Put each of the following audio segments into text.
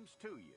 comes to you.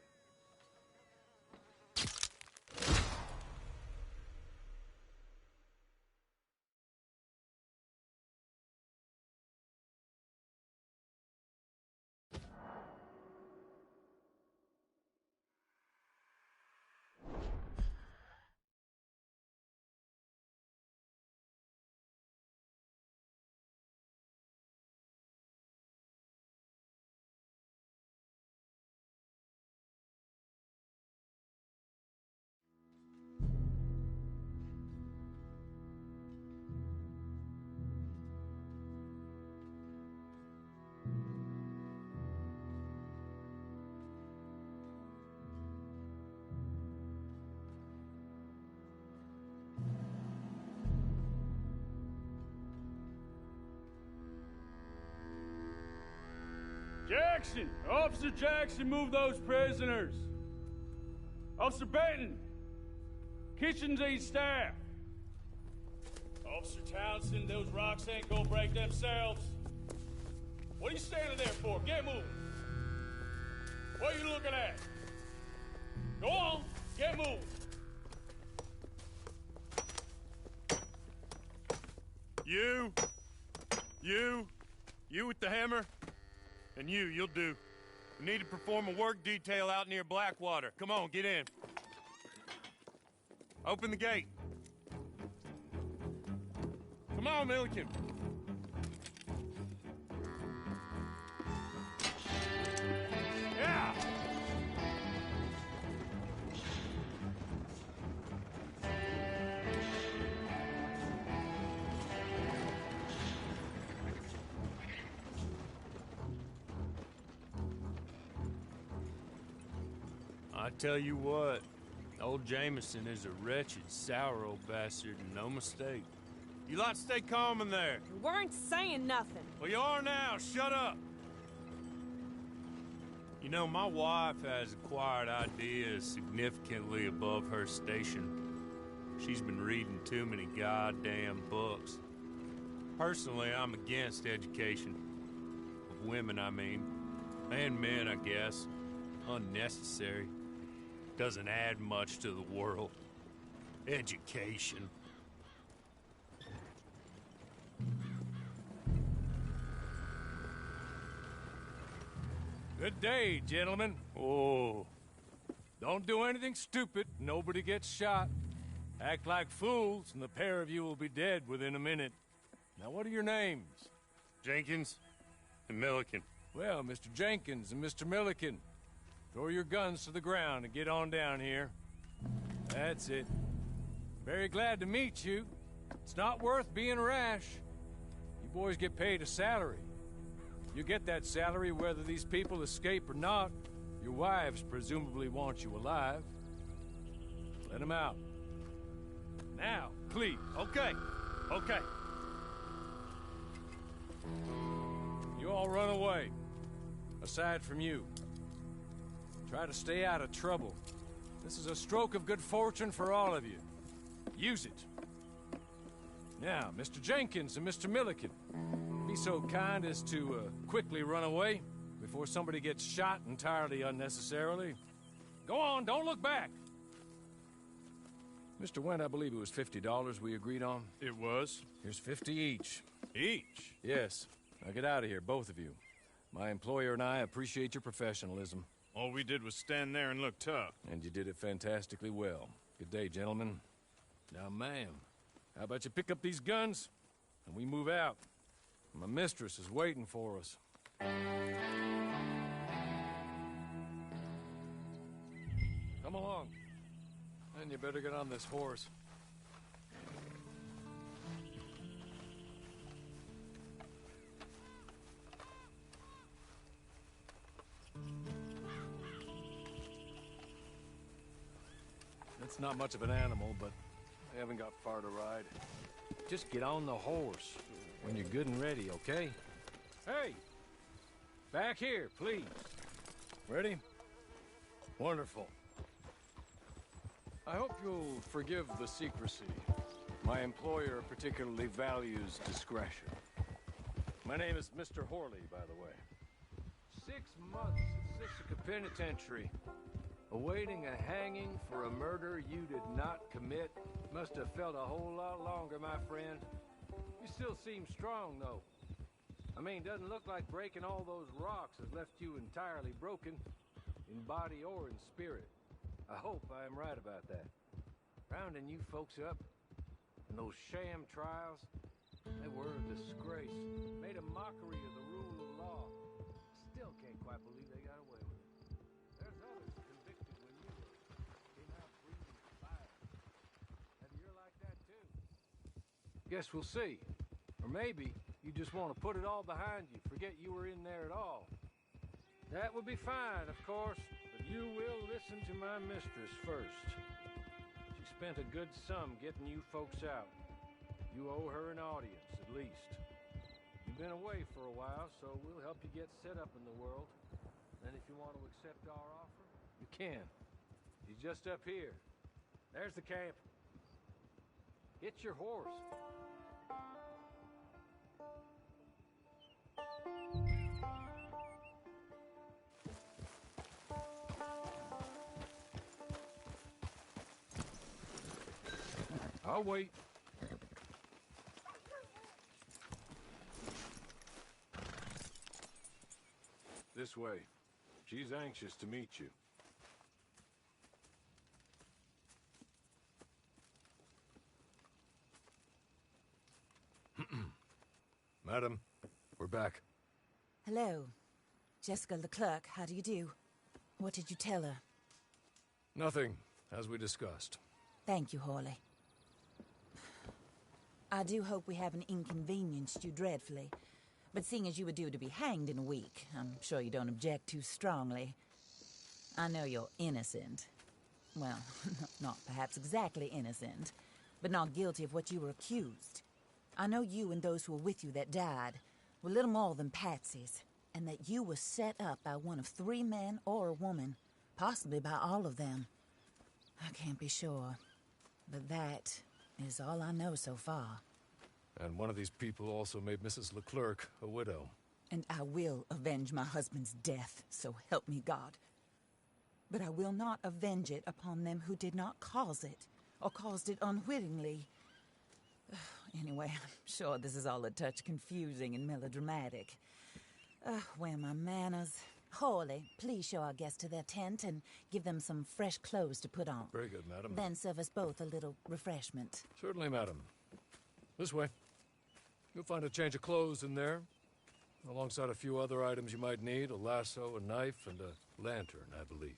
Jackson! Officer Jackson, move those prisoners! Officer Benton! Kitchens aid staff! Officer Townsend, those rocks ain't gonna break themselves. What are you standing there for? Get moving! What are you looking at? Go on, get moving! You with the hammer? And you'll do. We need to perform a work detail out near Blackwater. Come on, get in. Open the gate. Come on, Milliken. Yeah! I tell you what, old Jameson is a wretched, sour old bastard, and no mistake. You lot stay calm in there. We weren't saying nothing. Well, you are now. Shut up. You know, my wife has acquired ideas significantly above her station. She's been reading too many goddamn books. Personally, I'm against education. Of women, I mean. And men, I guess. Unnecessary. Doesn't add much to the world. Education. Good day, gentlemen. Oh. Don't do anything stupid. Nobody gets shot. Act like fools, and the pair of you will be dead within a minute. Now, what are your names? Jenkins and Milliken. Well, Mr. Jenkins and Mr. Milliken, throw your guns to the ground and get on down here. That's it. Very glad to meet you. It's not worth being rash. You boys get paid a salary. You get that salary whether these people escape or not. Your wives presumably want you alive. Let them out. Now, please. Okay. You all run away. Aside from you. Try to stay out of trouble. This is a stroke of good fortune for all of you. Use it. Now, Mr. Jenkins and Mr. Milliken, be so kind as to quickly run away before somebody gets shot entirely unnecessarily. Go on, don't look back. Mr. Wendt, I believe it was $50 we agreed on. It was. Here's 50 each. Each? Yes. Now get out of here, both of you. My employer and I appreciate your professionalism. All we did was stand there and look tough. And you did it fantastically well. Good day, gentlemen. Now, ma'am, how about you pick up these guns, and we move out? My mistress is waiting for us. Come along. And you better get on this horse. It's not much of an animal, but I haven't got far to ride. Just get on the horse when you're good and ready, okay? Hey! Back here, please. Ready? Wonderful. I hope you'll forgive the secrecy. My employer particularly values discretion. My name is Mr. Horley, by the way. 6 months at Sisika Penitentiary, awaiting a hanging for a murder you did not commit. Must have felt a whole lot longer, my friend. You still seem strong, though. I mean, doesn't look like breaking all those rocks has left you entirely broken, in body or in spirit. I hope I am right about that. Rounding you folks up, and those sham trials, they were a disgrace. Made a mockery of the rule of law. Still can't quite believe they got away with it. There's others convicted when you came out breathing fire. Maybe you're like that too. Guess we'll see. Or maybe you just want to put it all behind you, forget you were in there at all. That would be fine, of course, but you will listen to my mistress first. She spent a good sum getting you folks out. You owe her an audience, at least. You've been away for a while, so we'll help you get set up in the world. And if you want to accept our offer, you can. He's just up here. There's the camp. Get your horse. I'll wait. This way. She's anxious to meet you. Madam, we're back. Hello. Jessica Leclerc, how do you do? What did you tell her? Nothing, as we discussed. Thank you, Hawley. I do hope we haven't inconvenienced you dreadfully. But seeing as you were due to be hanged in a week, I'm sure you don't object too strongly. I know you're innocent. Well, not perhaps exactly innocent, but not guilty of what you were accused. I know you and those who were with you that died were little more than patsies, and that you were set up by one of 3 men or a woman, possibly by all of them. I can't be sure, but that is all I know so far. And one of these people also made Mrs. Leclerc a widow. And I will avenge my husband's death, so help me God. But I will not avenge it upon them who did not cause it, or caused it unwittingly. Anyway, I'm sure this is all a touch confusing and melodramatic. Where are my manners? Hawley, please show our guests to their tent and give them some fresh clothes to put on. Very good, madam. Then serve us both a little refreshment. Certainly, madam. This way. You'll find a change of clothes in there, alongside a few other items you might need, a lasso, a knife, and a lantern, I believe.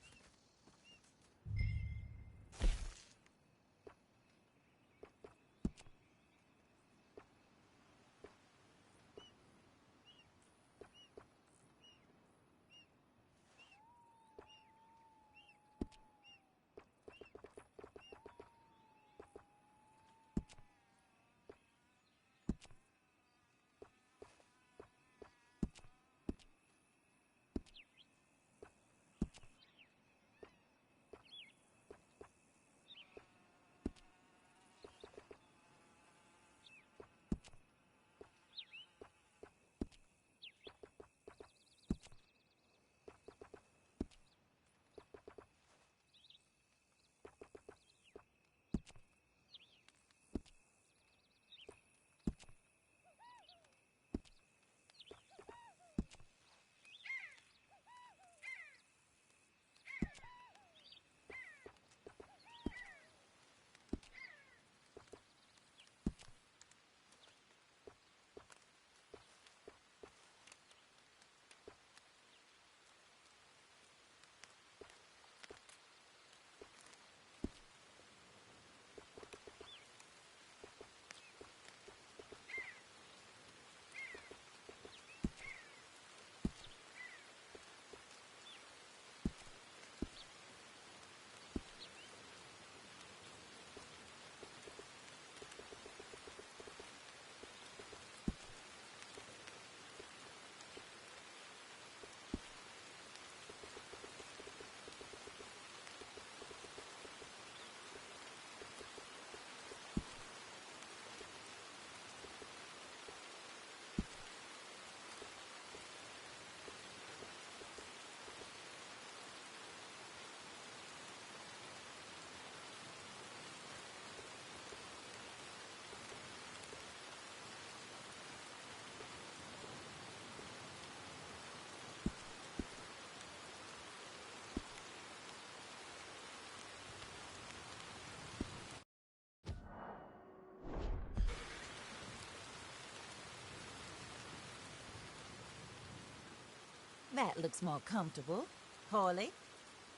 That looks more comfortable. Hawley,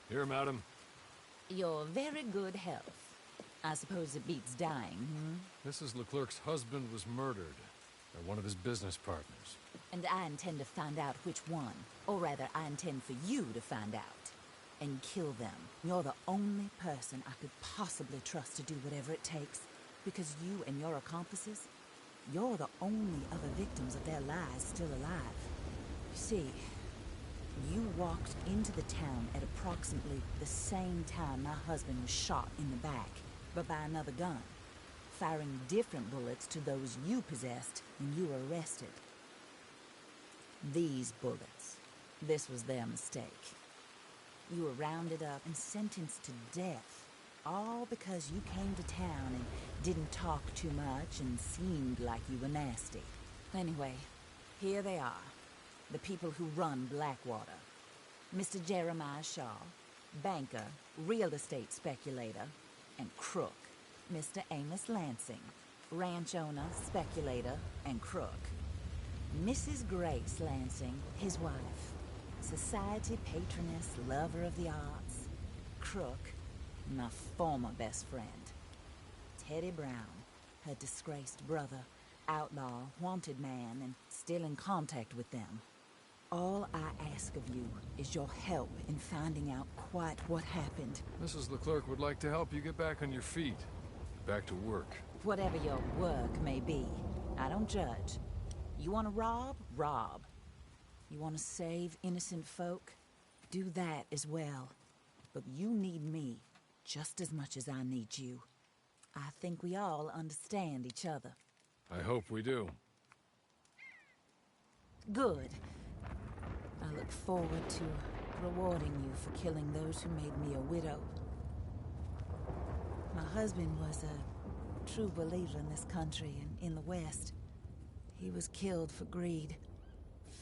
Here, madam. your very good health. I suppose it beats dying, Mrs. Leclerc's husband was murdered by one of his business partners. And I intend to find out which one. Or rather, I intend for you to find out. And kill them. You're the only person I could possibly trust to do whatever it takes. Because you and your accomplices, you're the only other victims of their lives still alive. You see, you walked into the town at approximately the same time my husband was shot in the back, but by another gun, firing different bullets to those you possessed when you were arrested. These bullets, this was their mistake. You were rounded up and sentenced to death, all because you came to town and didn't talk too much and seemed like you were nasty. Anyway, here they are, the people who run Blackwater. Mr. Jeremiah Shaw, banker, real estate speculator, and crook. Mr. Amos Lansing, ranch owner, speculator, and crook. Mrs. Grace Lansing, his wife, society patroness, lover of the arts, crook, my former best friend. Teddy Brown, her disgraced brother, outlaw, wanted man, and still in contact with them. All I ask of you is your help in finding out quite what happened. Mrs. Leclerc would like to help you get back on your feet. Back to work. Whatever your work may be, I don't judge. You want to rob? Rob. You want to save innocent folk? Do that as well. But you need me just as much as I need you. I think we all understand each other. I hope we do. Good. I look forward to rewarding you for killing those who made me a widow. My husband was a true believer in this country and in the West. He was killed for greed.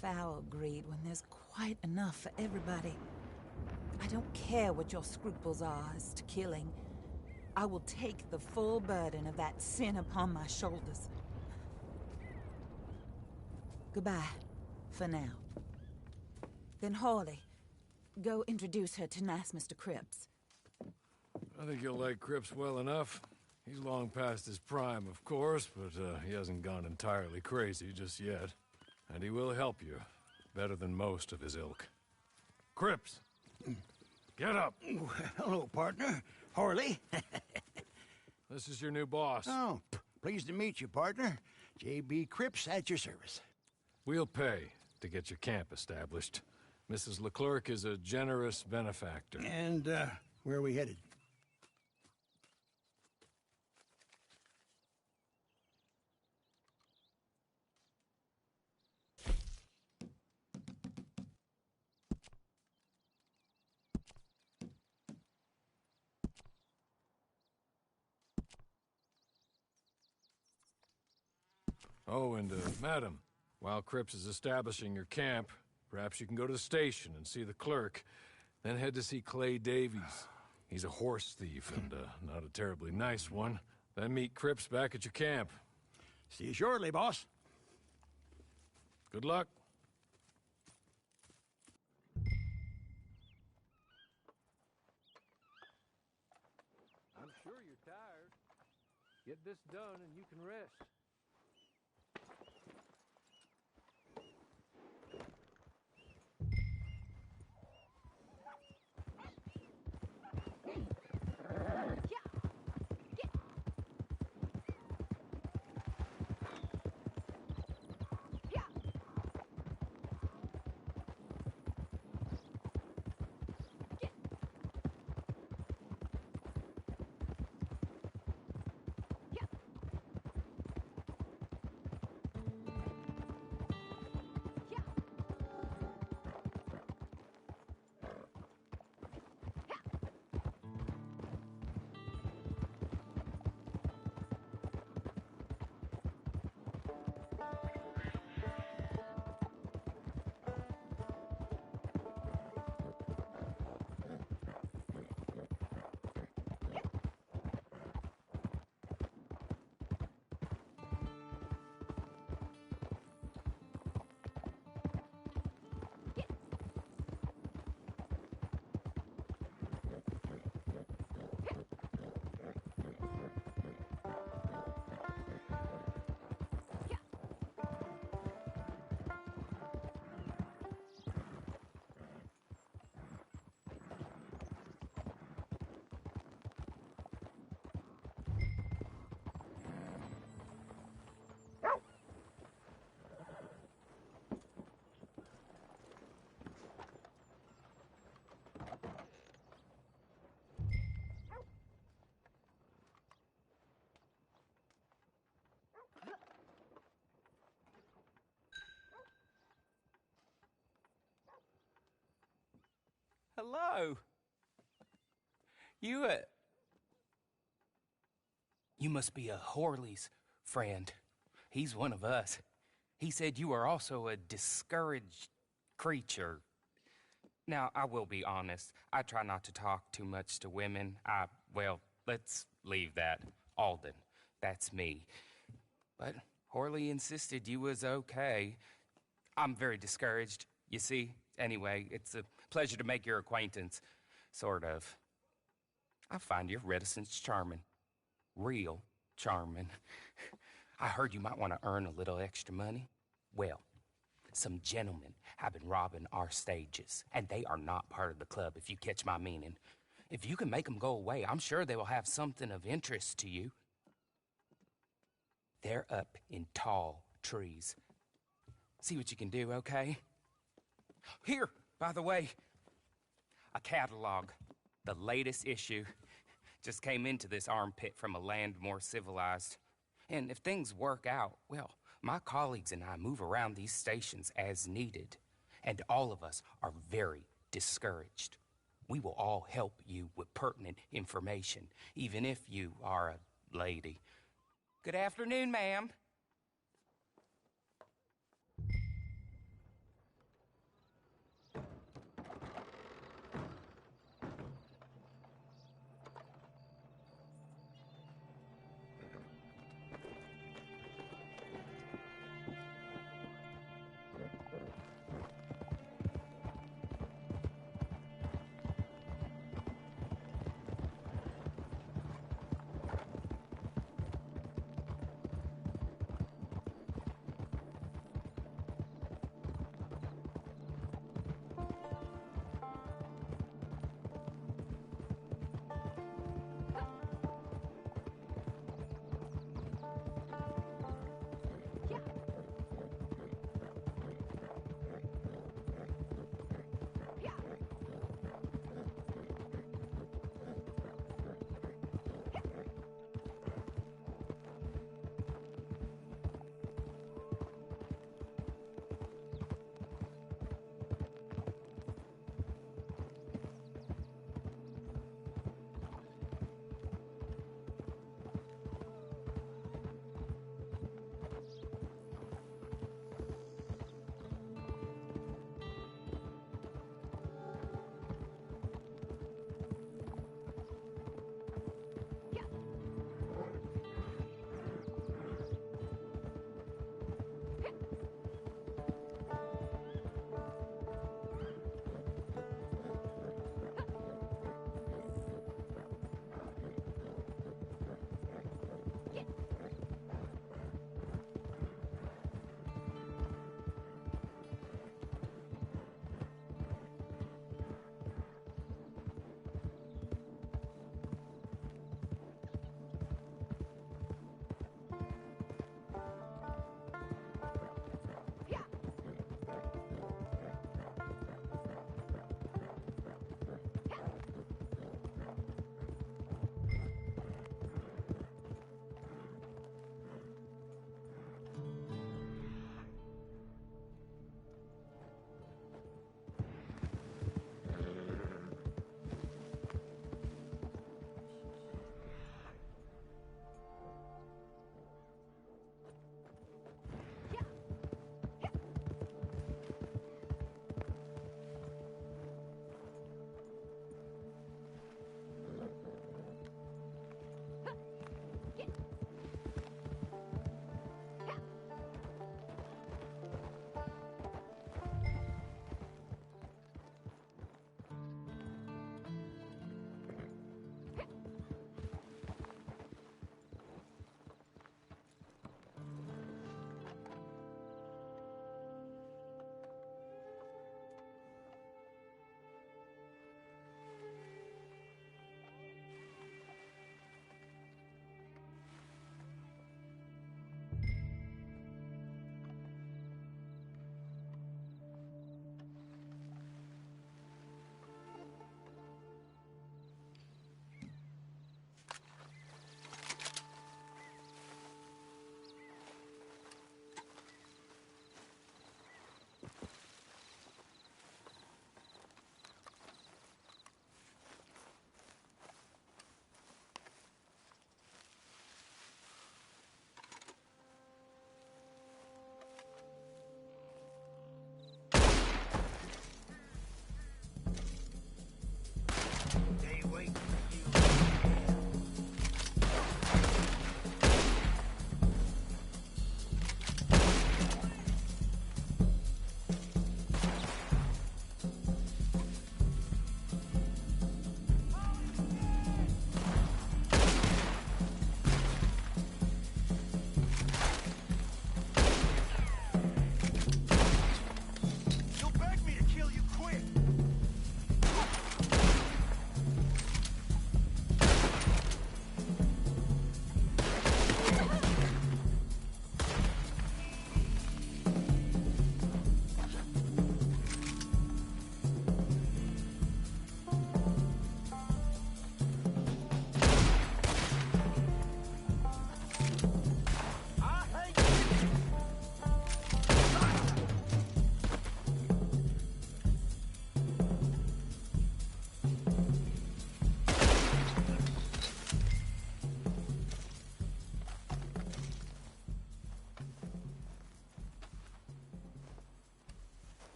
Foul greed when there's quite enough for everybody. I don't care what your scruples are as to killing. I will take the full burden of that sin upon my shoulders. Goodbye, for now. Then Hawley, go introduce her to nice Mr. Cripps. I think you'll like Cripps well enough. He's long past his prime, of course, but he hasn't gone entirely crazy just yet. And he will help you, better than most of his ilk. Cripps! Get up! Hello, partner. Harley. This is your new boss. Oh, pleased to meet you, partner. J.B. Cripps at your service. We'll pay to get your camp established. Mrs. Leclerc is a generous benefactor. And, where are we headed? Oh, and, madam, while Cripps is establishing your camp, perhaps you can go to the station and see the clerk, then head to see Clay Davies. He's a horse thief and, not a terribly nice one. Then meet Cripps back at your camp. See you shortly, boss. Good luck. I'm sure you're tired. Get this done and you can rest. Hello. You must be a Horley's friend. He's one of us. He said you are also a discouraged creature. Now, I will be honest. I try not to talk too much to women. Well, let's leave that. Alden, that's me. But Horley insisted you was okay. I'm very discouraged, you see. Anyway, it's a pleasure to make your acquaintance. Sort of. I find your reticence charming. Real charming. I heard you might want to earn a little extra money. Well, some gentlemen have been robbing our stages, and they are not part of the club, if you catch my meaning. If you can make them go away, I'm sure they will have something of interest to you. They're up in tall trees. See what you can do, okay? Here, by the way, a catalog. The latest issue. Just came into this armpit from a land more civilized. And if things work out, well, my colleagues and I move around these stations as needed. And all of us are very discouraged. We will all help you with pertinent information, even if you are a lady. Good afternoon, ma'am.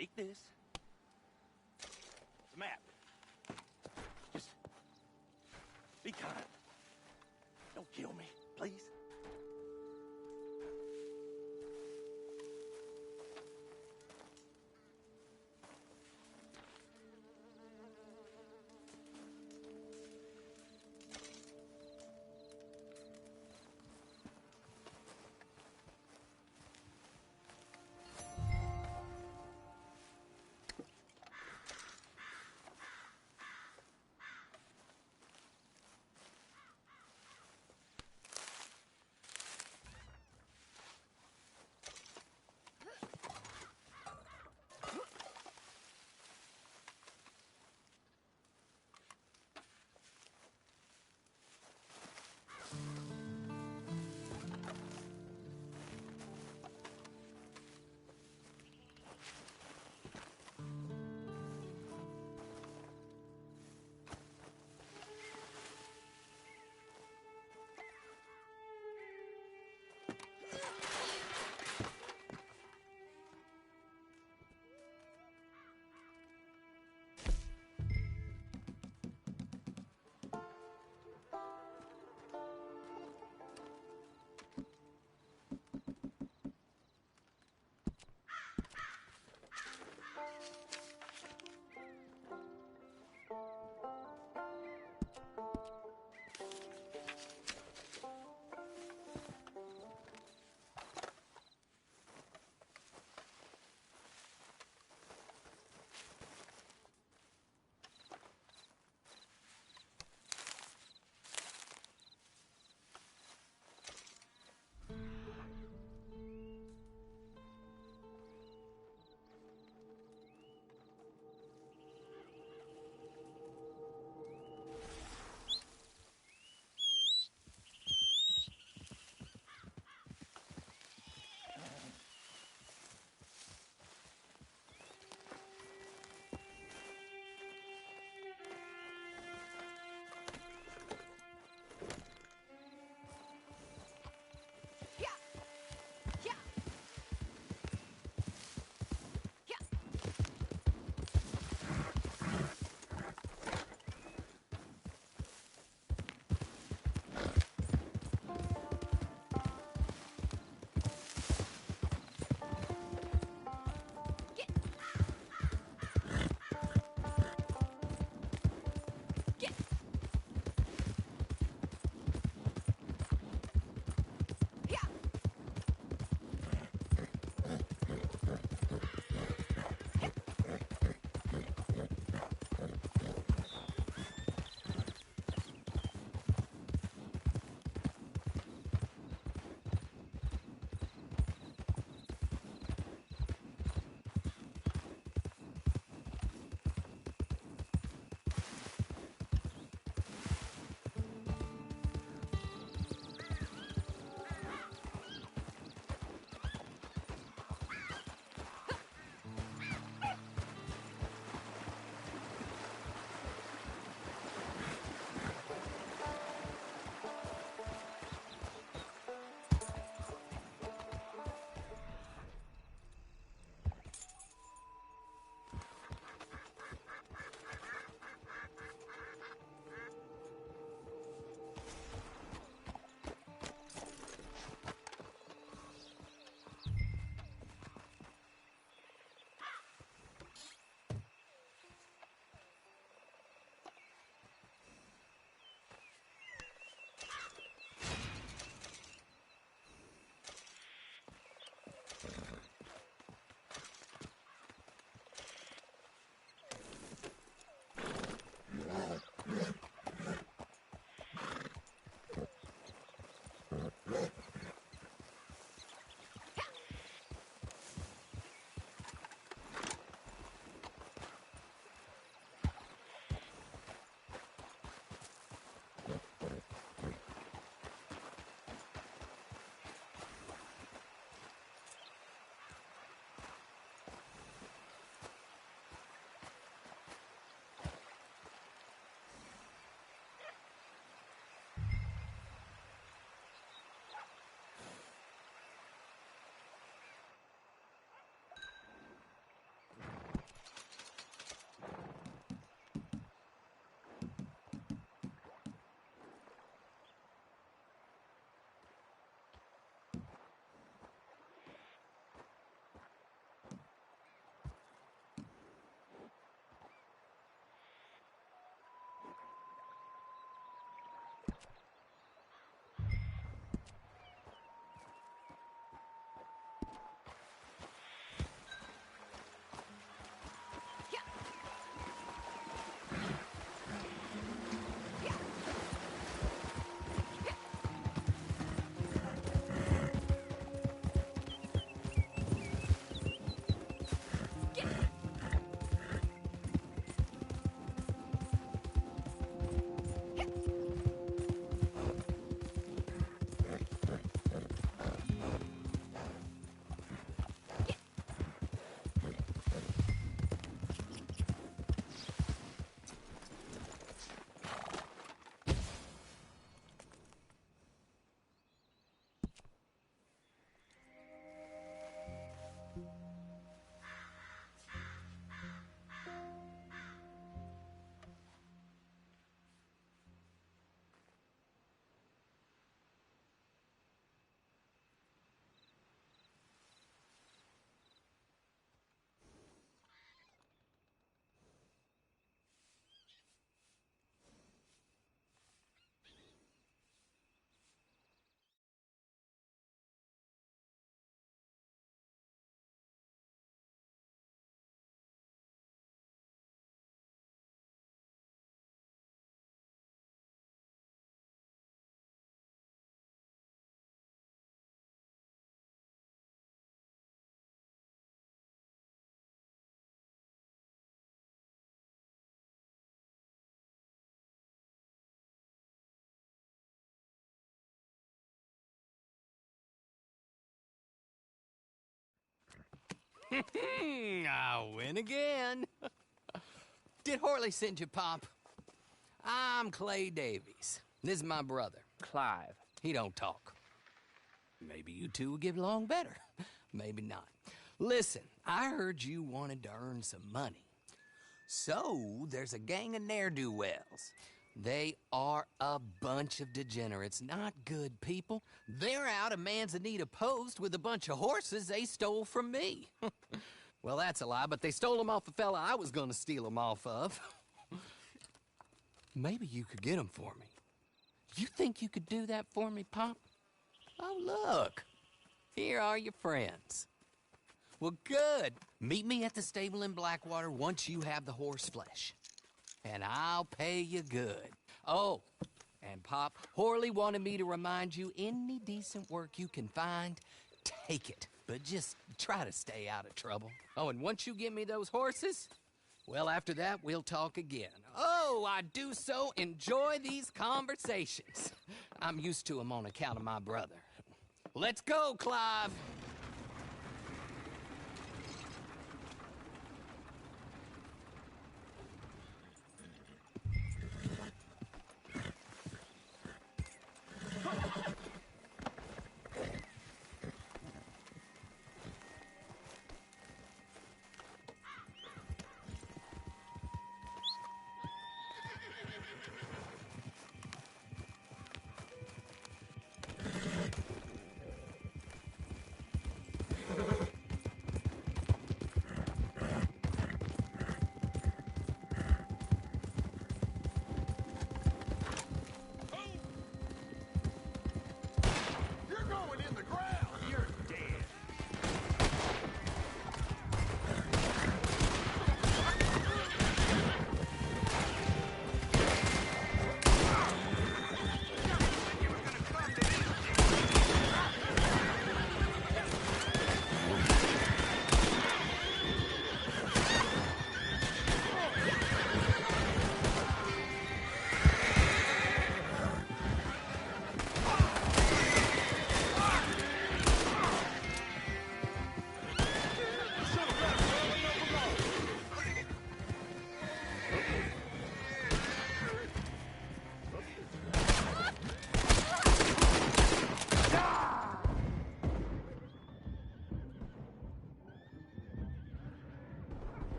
Take this. It's a map. Just be kind. Don't kill me, please. I win again. Did Horley send you, Pop? I'm Clay Davies. This is my brother. Clive. He don't talk. Maybe you two will get along better. Maybe not. Listen, I heard you wanted to earn some money. So, there's a gang of ne'er-do-wells. They are a bunch of degenerates, not good people. They're out of Manzanita Post with a bunch of horses they stole from me. Well, that's a lie, but they stole them off a fella I was gonna steal them off of. Maybe you could get them for me. You think you could do that for me, Pop? Oh, look. Here are your friends. Well, good. Meet me at the stable in Blackwater once you have the horse flesh. And I'll pay you good. Oh, and Pop, Horley wanted me to remind you, any decent work you can find, take it. But just try to stay out of trouble. Oh, and once you give me those horses, well, after that, we'll talk again. Oh, I do so enjoy these conversations. I'm used to them on account of my brother. Let's go, Clive.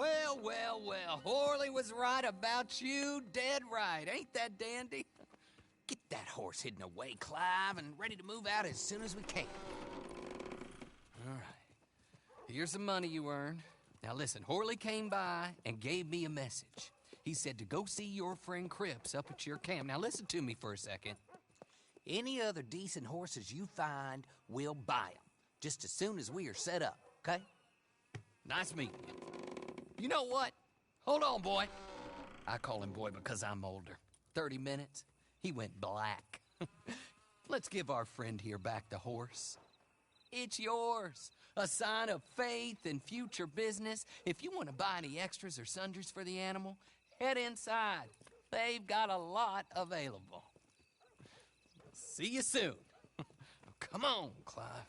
Well, well, well. Horley was right about you. Dead right. Ain't that dandy? Get that horse hidden away, Clive, and ready to move out as soon as we can. All right. Here's the money you earned. Now listen, Horley came by and gave me a message. He said to go see your friend Cripps up at your camp. Now listen to me for a second. Any other decent horses you find, we'll buy them. Just as soon as we are set up, okay? Nice meeting you. You know what? Hold on, boy. I call him boy because I'm older. 30 minutes, he went black. Let's give our friend here back the horse. It's yours. A sign of faith and future business. If you want to buy any extras or sundries for the animal, head inside. They've got a lot available. See you soon. Come on, Clive.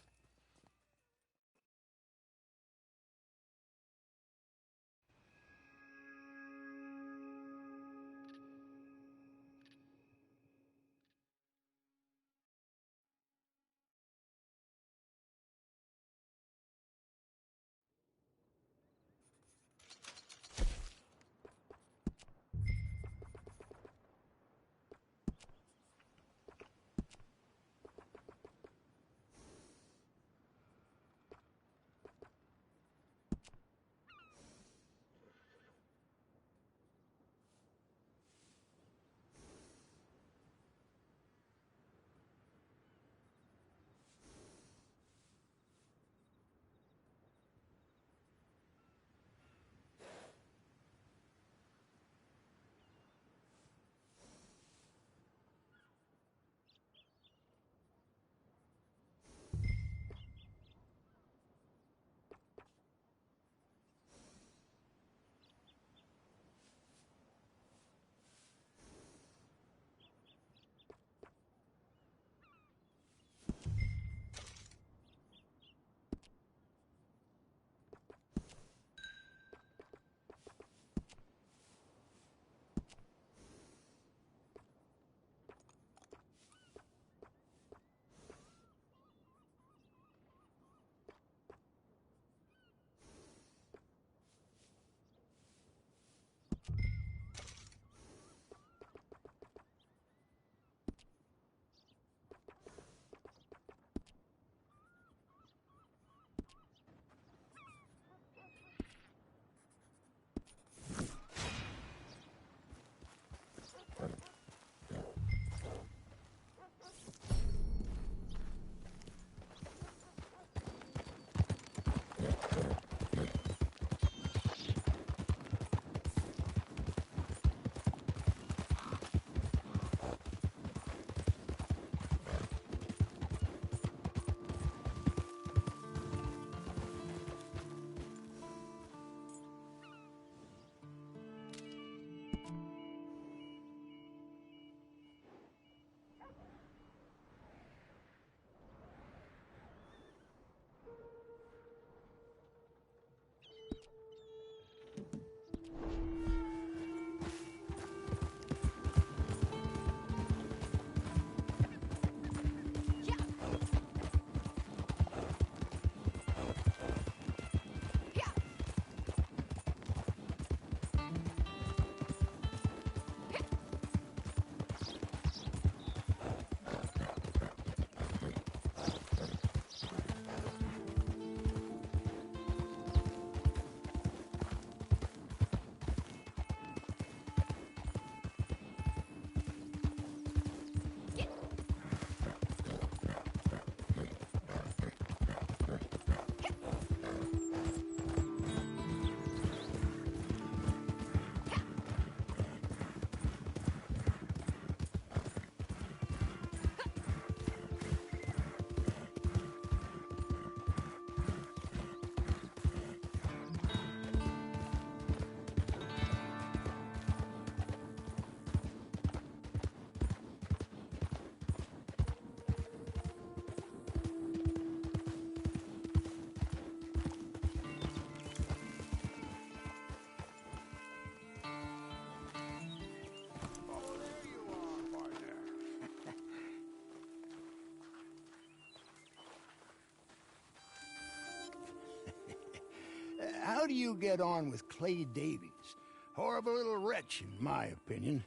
How do you get on with Clay Davies. Horrible little wretch, in my opinion.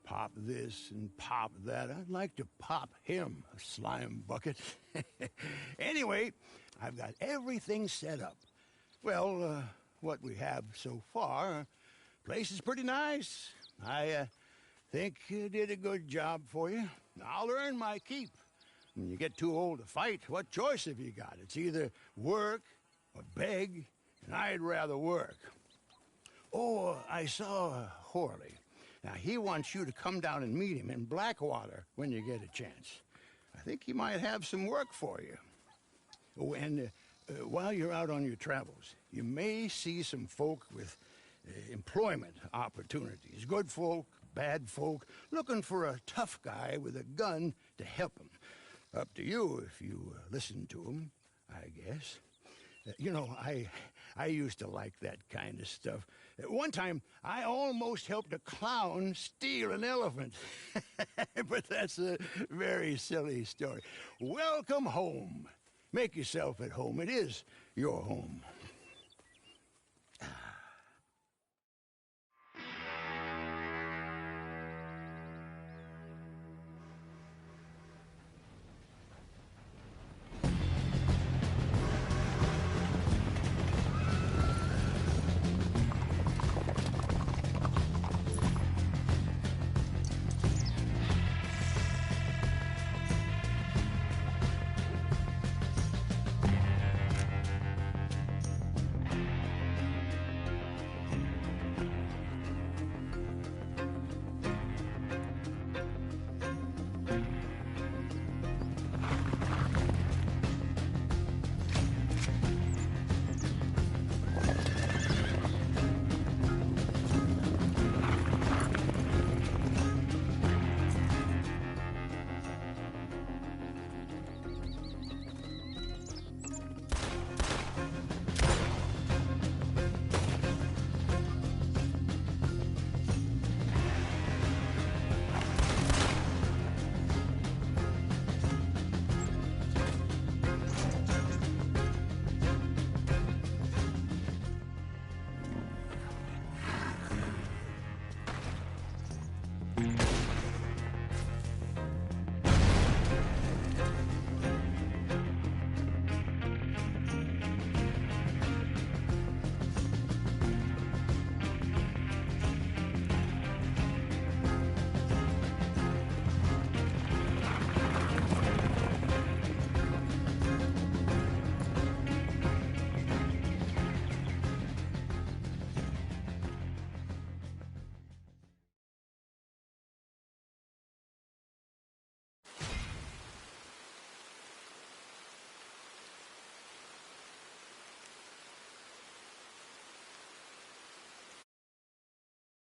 Pop this and pop that. I'd like to pop him, a slime bucket. Anyway, I've got everything set up. Well, what we have so far, place is pretty nice. I think you did a good job for you. I'll earn my keep. When you get too old to fight, what choice have you got? It's either work or beg, and I'd rather work. Oh, I saw Horley. Now, he wants you to come down and meet him in Blackwater when you get a chance. I think he might have some work for you. Oh, and while you're out on your travels, you may see some folk with employment opportunities. Good folk, bad folk, looking for a tough guy with a gun to help them. Up to you if you listen to them, I guess. You know, I used to like that kind of stuff. One time, I almost helped a clown steal an elephant. But that's a very silly story. Welcome home. Make yourself at home. It is your home.